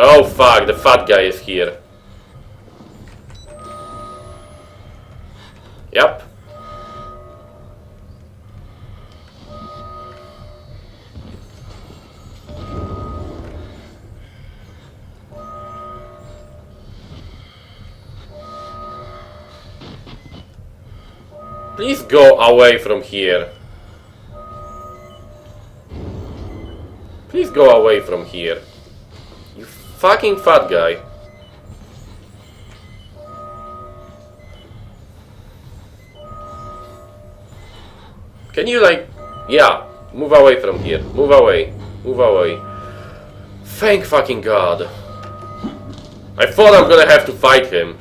Oh fuck, the fat guy is here. Yep. Please go away from here. Please go away from here. You fucking fat guy. Can you like... Yeah, move away from here. Move away. Move away. Thank fucking God. I thought I'm gonna have to fight him.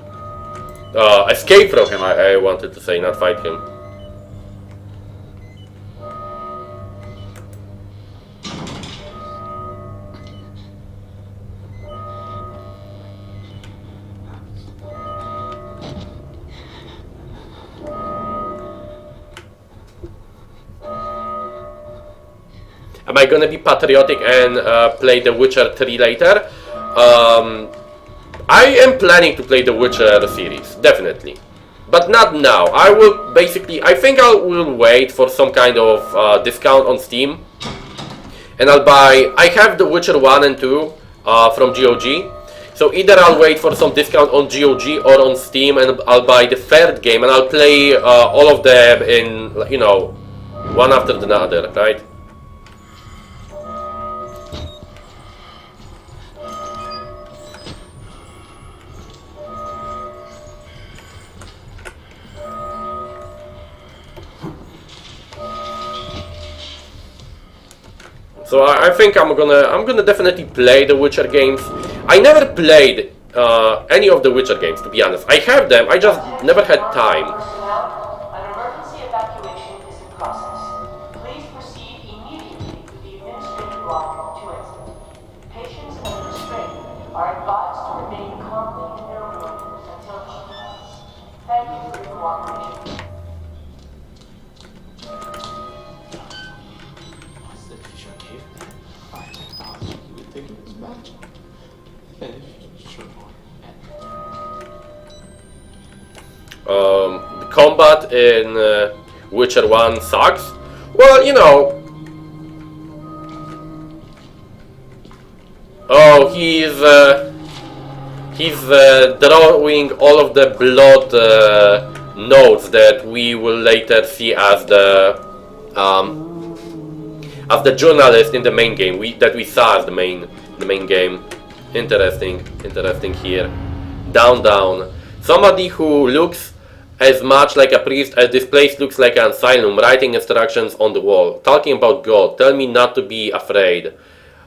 Escape from him, I wanted to say, not fight him. Am I gonna be patriotic and play The Witcher 3 later? I am planning to play The Witcher series, definitely. But not now. I will basically, I think I will wait for some kind of discount on Steam. And I'll buy, I have The Witcher 1 and 2 from GOG. So either I'll wait for some discount on GOG or on Steam and I'll buy the third game and I'll play all of them in, you know, one after the other, right? So I think I'm gonna definitely play the Witcher games. I never played any of the Witcher games, to be honest. I have them, I just never had time. An emergency evacuation is in process. Please proceed immediately to the administrative block to exit. Patients under restraint are advised to remain calmly in their rooms until discharged. Thank you for your cooperation. The combat in Witcher 1 sucks. Well, you know. Oh, he's drawing all of the blood notes that we will later see as the journalist in the main game. That we saw as the main game. Interesting here. Down. Somebody who looks as much like a priest as this place looks like an asylum, writing instructions on the wall, talking about God, tell me not to be afraid.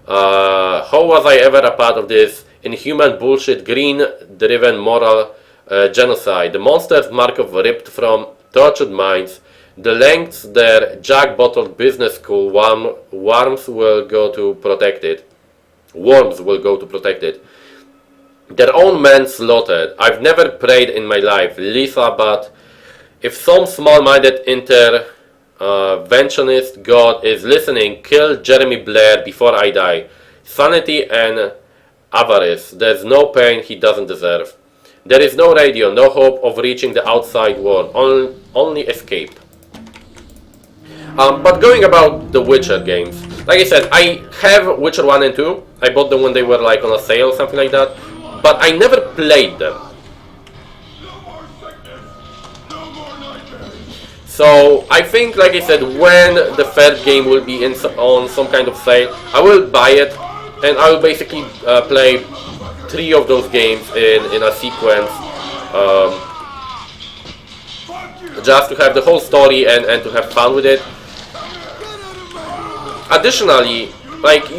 How was I ever a part of this inhuman bullshit, green-driven moral genocide? The monsters Markov ripped from tortured minds, the lengths their jack-bottled business school worms will go to protect it. Their own men slaughtered. I've never prayed in my life, Lisa, but if some small-minded interventionist God is listening, kill Jeremy Blair before I die. Sanity and avarice. There's no pain he doesn't deserve. There is no radio, no hope of reaching the outside world, only escape. But going about the Witcher games, like I said, I have Witcher 1 and 2. I bought them when they were like on a sale or something like that. But I never played them. So I think, like I said, when the third game will be on some kind of sale, I will buy it and I will basically play 3 of those games in a sequence, just to have the whole story and to have fun with it. Additionally, like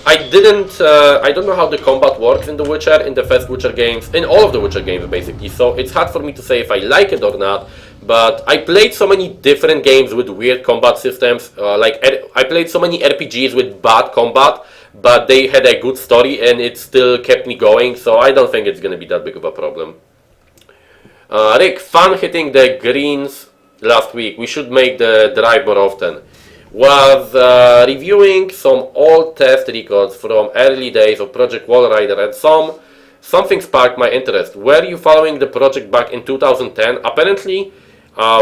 I don't know how the combat works in The Witcher, in the first Witcher games, in all of the Witcher games basically, so it's hard for me to say if I like it or not, but I played so many different games with weird combat systems, I played so many RPGs with bad combat, but they had a good story and it still kept me going, so I don't think it's gonna be that big of a problem. Rick, fun hitting the greens last week, we should make the drive more often. was reviewing some old test records from early days of Project Wallrider, and something sparked my interest. Were you following the project back in 2010? Apparently,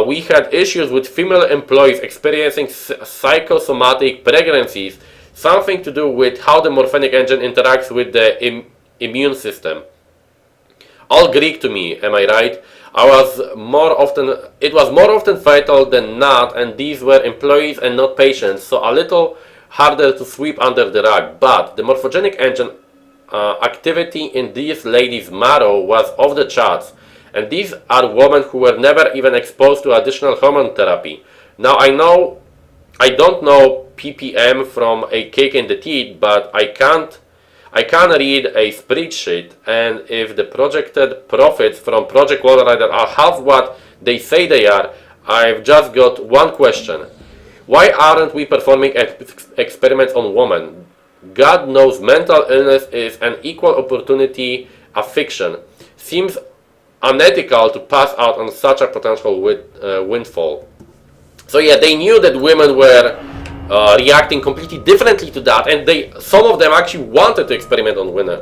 we had issues with female employees experiencing psychosomatic pregnancies, something to do with how the morphenic engine interacts with the immune system. All Greek to me, am I right? It was more often fatal than not, and these were employees and not patients, so a little harder to sweep under the rug. But the morphogenic engine activity in these ladies' marrow was off the charts, and these are women who were never even exposed to additional hormone therapy. Now I don't know ppm from a kick in the teeth, but I can read a spreadsheet, and if the projected profits from Project Wallrider are half what they say they are, I've just got one question. Why aren't we performing experiments on women? God knows mental illness is an equal opportunity affliction. Seems unethical to pass out on such a potential windfall. So yeah, they knew that women were reacting completely differently to that, and some of them actually wanted to experiment on women.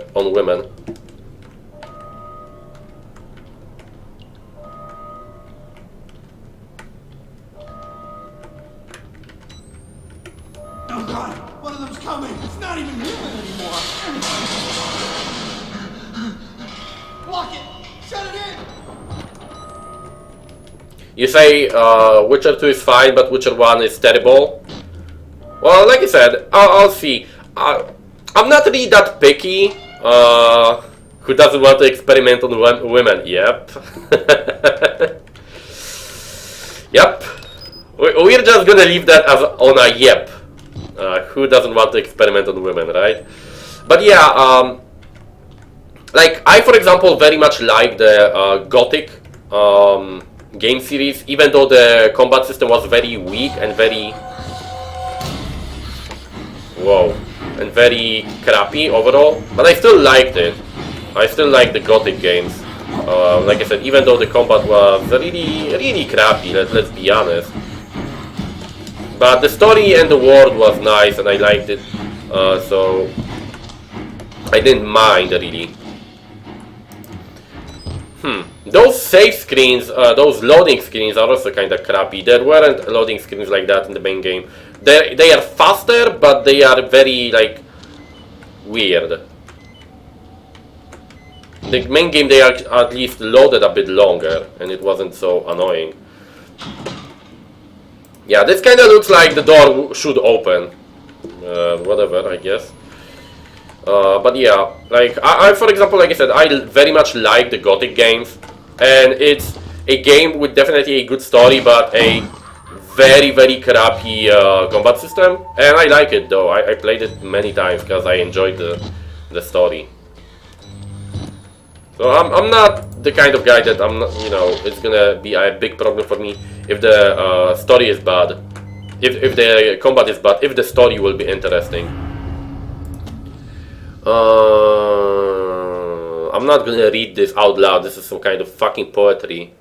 Oh God, one of them's coming. It's not even human anymore. Block it. Shut it in. You say Witcher 2 is fine, but Witcher 1 is terrible. Well, like I said, I'll see. I'm not really that picky. Who doesn't want to experiment on women? Yep. Yep. We're just gonna leave that as on a yep. Who doesn't want to experiment on women, right? But yeah, like I, for example, very much like the Gothic game series, even though the combat system was very weak and very crappy overall, but I still liked it. I still like the Gothic games. Like I said, even though the combat was really crappy, let's be honest. But the story and the world was nice, and I liked it, so I didn't mind really. Those save screens, those loading screens are also kind of crappy. There weren't loading screens like that in the main game. They are faster, but they are very, like, weird. The main game, they are at least loaded a bit longer, and it wasn't so annoying. Yeah, this kind of looks like the door should open. Whatever, I guess. But yeah, like, I, for example, like I said, I very much like the Gothic games. And it's a game with definitely a good story, but a very crappy combat system. And I like it, though. I played it many times because I enjoyed the story. So I'm not the kind of guy that I'm not, you know, it's gonna be a big problem for me if the story is bad. If the combat is bad, if the story will be interesting. I'm not gonna read this out loud. This is some kind of fucking poetry.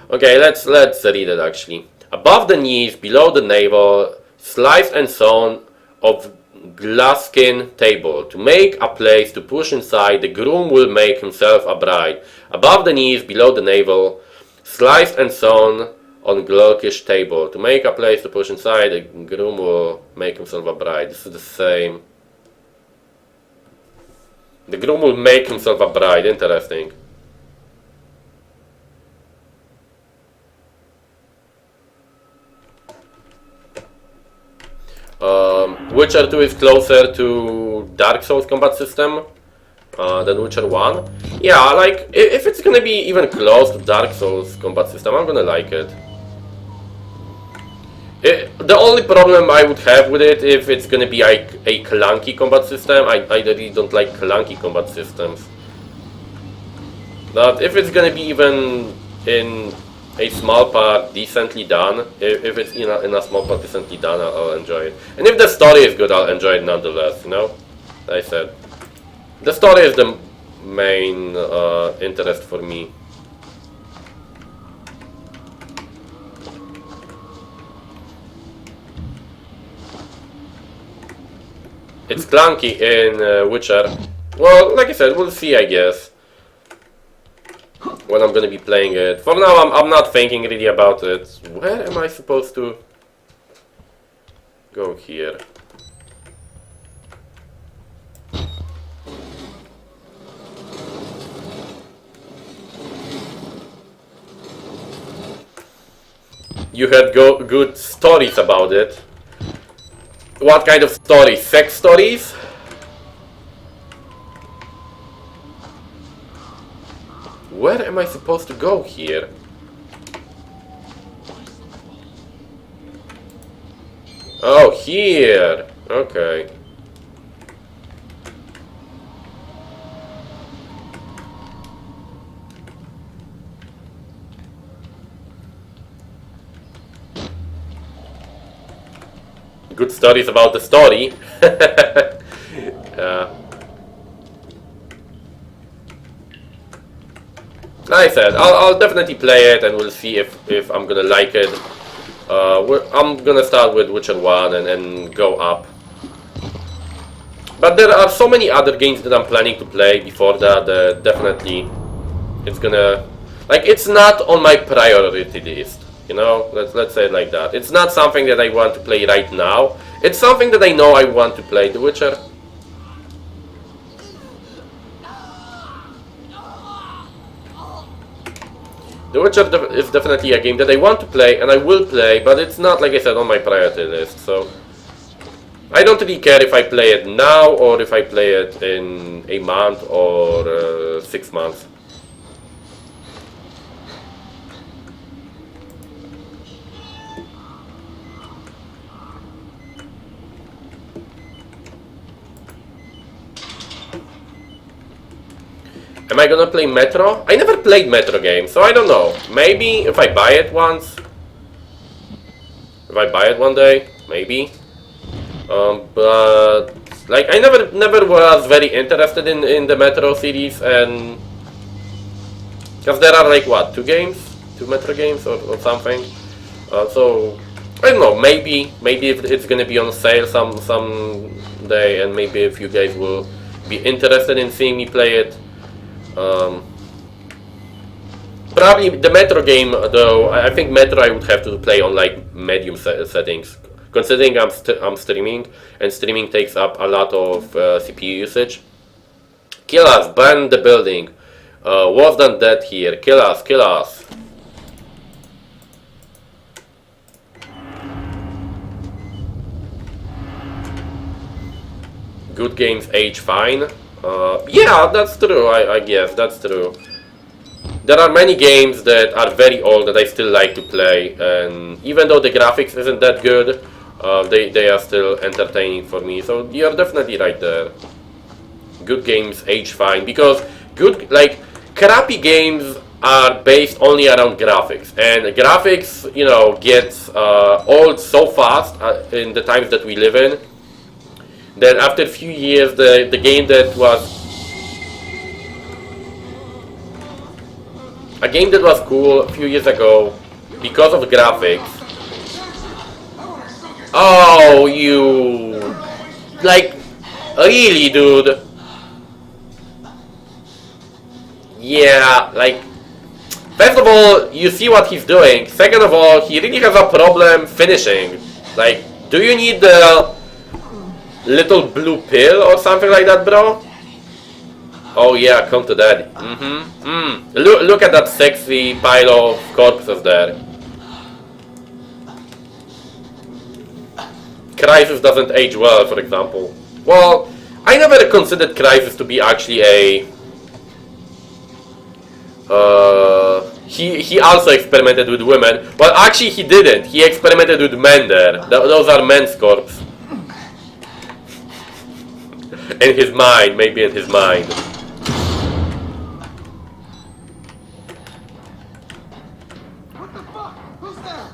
Okay, let's read it actually. Above the knees, below the navel, sliced and sewn of glasskin table. To make a place to push inside, the groom will make himself a bride. Above the knees, below the navel, sliced and sewn on glaukish table. To make a place to push inside, the groom will make himself a bride. This is the same. The groom will make himself a bride. Interesting. Witcher 2 is closer to Dark Souls combat system than Witcher 1. Yeah, like, if it's gonna be even close to Dark Souls combat system, I'm gonna like it. The only problem I would have with it, if it's gonna be like a clunky combat system, I really don't like clunky combat systems. But if it's gonna be even in a small part decently done, if it's in a small part decently done, I'll enjoy it. And if the story is good, I'll enjoy it nonetheless, you know? Like I said, the story is the main interest for me. It's clunky in Witcher. Well, like I said, we'll see, I guess, when I'm gonna be playing it. For now, I'm not thinking really about it. Where am I supposed to go here? You had good stories about it. What kind of stories? Sex stories? Where am I supposed to go here? Oh, here! Okay. Good stories about the story. Like I said, I'll definitely play it and we'll see if I'm gonna like it. I'm gonna start with Witcher 1 and go up. But there are so many other games that I'm planning to play before that, definitely it's gonna... Like, it's not on my priority list. You know, let's say it like that. It's not something that I want to play right now. It's something that I know I want to play. The Witcher. The Witcher is definitely a game that I want to play and I will play, but it's not, like I said, on my priority list. So I don't really care if I play it now or if I play it in a month or 6 months. Am I gonna play Metro? I never played Metro games, so I don't know. Maybe if I buy it once. If I buy it one day, maybe. But like I never was very interested in the Metro series, and because there are like what, 2 Metro games or something. So I don't know. Maybe if it's gonna be on sale some day, and maybe if you guys will be interested in seeing me play it. Probably the Metro game, though. I think Metro I would have to play on like medium settings, considering I'm streaming, and streaming takes up a lot of CPU usage. Kill us, burn the building. Worse than that here. Kill us, kill us. Good games age fine. Yeah, that's true, I guess, that's true. There are many games that are very old that I still like to play, and even though the graphics isn't that good, they are still entertaining for me, so you're definitely right there. Good games age fine, because crappy games are based only around graphics, and graphics, you know, gets old so fast in the times that we live in, that after a few years, the game that was cool a few years ago, because of the graphics. Oh, you... Like, really, dude? Yeah, like... First of all, you see what he's doing. Second of all, he really has a problem finishing. Like, do you need the little blue pill or something like that, bro? Oh yeah, come to daddy. Look at that sexy pile of corpses there. Crysis doesn't age well, for example. Well, I never considered Crysis to be actually a... He also experimented with women. Well, actually he didn't. He experimented with men there. Those are men's corpses. In his mind, maybe in his mind. What the fuck? Who's there?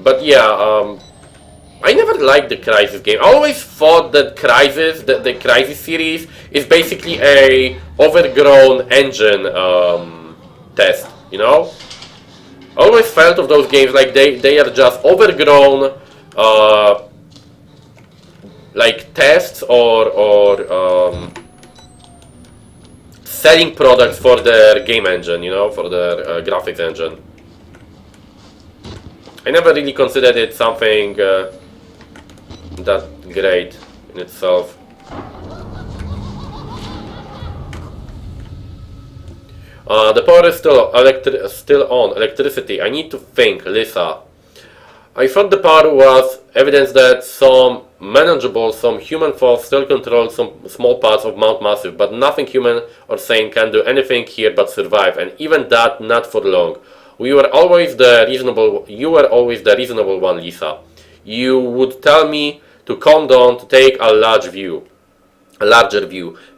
But yeah, I never liked the Crysis game. I always thought that Crysis, the Crysis series, is basically a overgrown engine test, you know? I always felt of those games like they are just overgrown like tests or selling products for their game engine, you know, for their graphics engine. I never really considered it something that great in itself. The power is still on. Electricity. I need to think, Lisa. I thought the power was evidence that some manageable, some human force still controls some small parts of Mount Massive, but nothing human or sane can do anything here but survive, and even that not for long. You were always the reasonable one, Lisa. You would tell me to calm down, to take a larger view.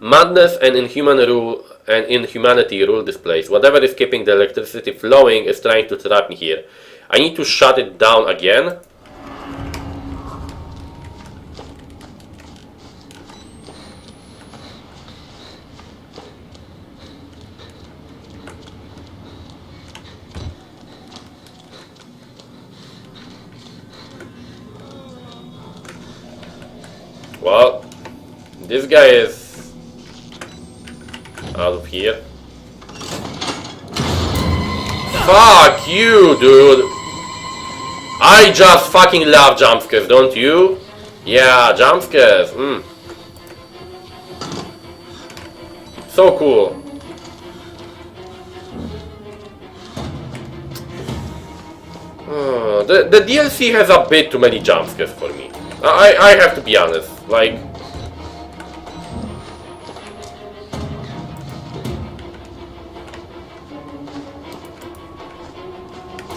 Madness and inhumanity rule this place. Whatever is keeping the electricity flowing is trying to trap me here. I need to shut it down again. Well, this guy is out of here. Fuck you, dude. I just fucking love jump scares, don't you? Yeah, jump scares. So cool. The DLC has a bit too many jump scares for me. I have to be honest. Like,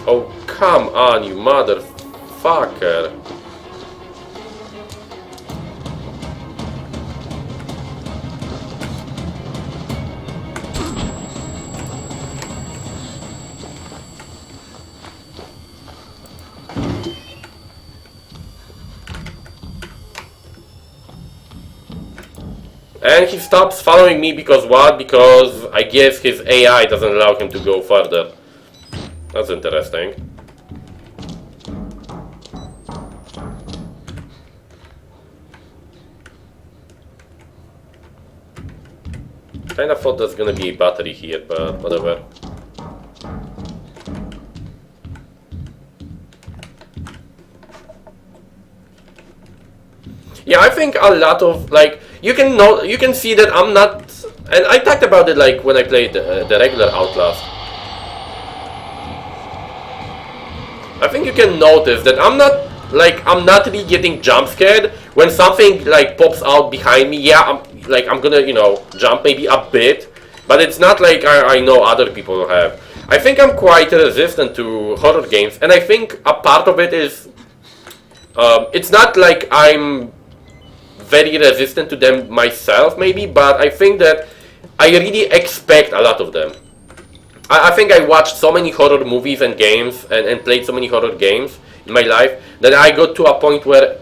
oh, come on, you motherfucker. And he stops following me because what? Because I guess his AI doesn't allow him to go further. That's interesting. Kinda thought there's gonna be a battery here, but whatever. Yeah, I think a lot of, like, you can see that I'm not, and I talked about it like when I played the regular Outlast. I think you can notice that I'm not really getting jump scared when something like pops out behind me. Yeah, I'm gonna, you know, jump maybe a bit, but it's not like I know other people have. I think I'm quite resistant to horror games, and I think a part of it is, it's not like I'm very resistant to them myself maybe, but I think that I really expect a lot of them. I think I watched so many horror movies and games and played so many horror games in my life that I got to a point where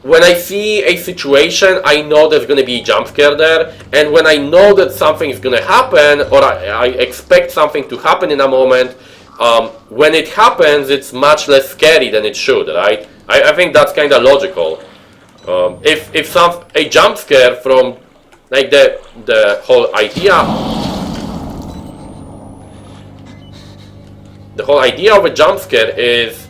when I see a situation, I know there's going to be a jump scare there, and when I know that something is going to happen, or I expect something to happen in a moment, when it happens, it's much less scary than it should, right? I think that's kind of logical. If a jump scare from like the whole idea of a jump scare is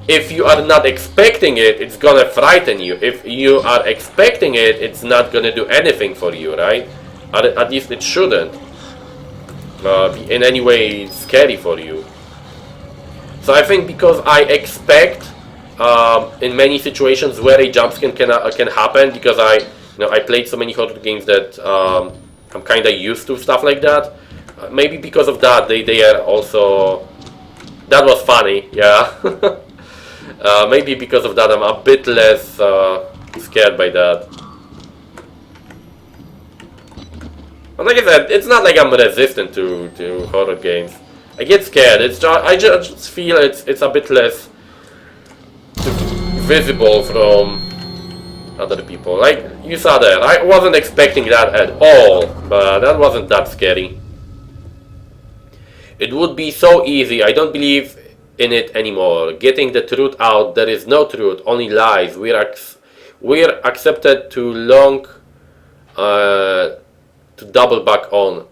if you are not expecting it, it's gonna frighten you. If you are expecting it, it's not gonna do anything for you, right? At least it shouldn't be in any way scary for you. So I think because I expect in many situations where a jump scare can happen, because I played so many horror games that I'm kind of used to stuff like that. Maybe because of that, they are also. That was funny, yeah. Maybe because of that, I'm a bit less scared by that. But like I said, it's not like I'm resistant to horror games. I get scared. I just feel it's a bit less visible from other people. Like you saw there, I wasn't expecting that at all, but that wasn't that scary. It would be so easy. I don't believe in it anymore. Getting the truth out, there is no truth, only lies. We're accepted too long to double back on.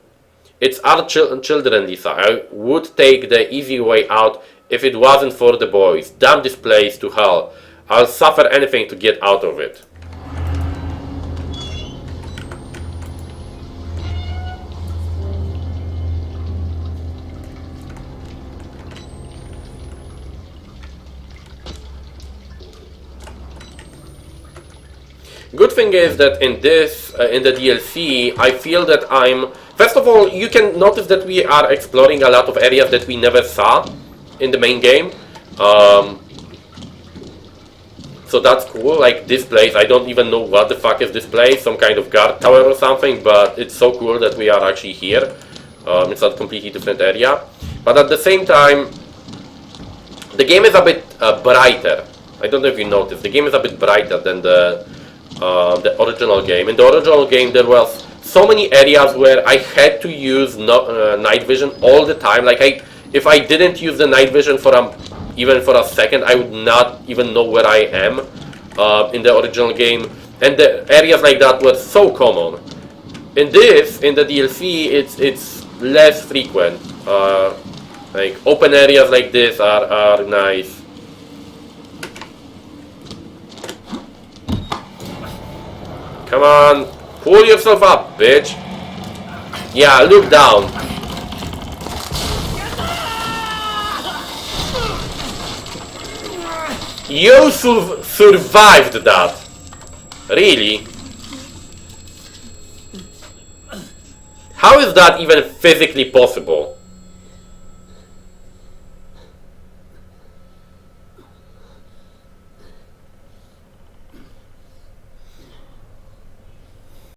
It's our children, Lisa. I would take the easy way out if it wasn't for the boys. Damn this place to hell. I'll suffer anything to get out of it. Good thing is that in this, in the DLC, I feel that I'm... First of all, you can notice that we are exploring a lot of areas that we never saw in the main game. So that's cool, like this place, I don't even know what the fuck is this place, some kind of guard tower or something, but it's so cool that we are actually here. It's a completely different area. But at the same time, the game is a bit brighter. I don't know if you noticed, the game is a bit brighter than the original game. In the original game there was so many areas where I had to use night vision all the time. Like if I didn't use the night vision for even for a second, I would not even know where I am in the original game. And the areas like that were so common. In the DLC, it's less frequent. Like open areas like this are nice. Come on, pull yourself up, bitch. Yeah, look down. You survived that. Really? How is that even physically possible?